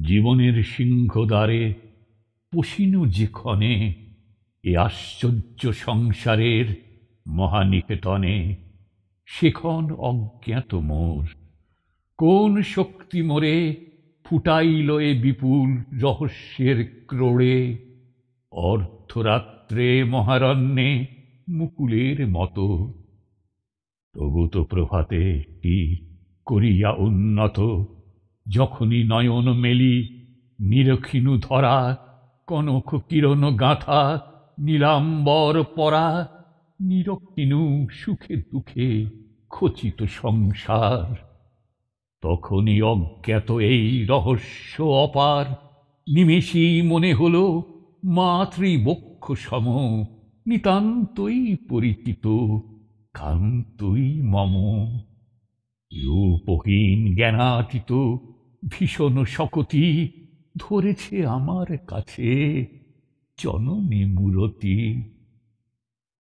জীবনের সিংহদ্বারে পশিনু যে ক্ষণে, এ আশ্চর্য সংসারের মহানিকেতনে, সেক্ষণ অজ্ঞাত মোর। কোন শক্তি মোরে ফুটাইল এ বিপুল রহস্যের ক্রোড়ে, অর্ধরাত্রে মহারণ্যে মুকুলের মতো। তবু তো প্রভাতে কি করিয়া উন্নত, যখনই নয়ন মেলি নিরখিনু ধরা, কনক কিরণ গাঁথা নীলাম্বর পরা, নিরখিনু সুখে দুঃখে খচিত সংসার। তখনই অজ্ঞাত এই রহস্য অপার, নিমেষেই মনে হল মাতৃবক্ষ সম, নিতান্তই পরিচিত, কান্তই মম। রূপহীন জ্ঞানাতীত ভীষণ শকতি, ধরেছে আমার কাছে জননী মূরতি।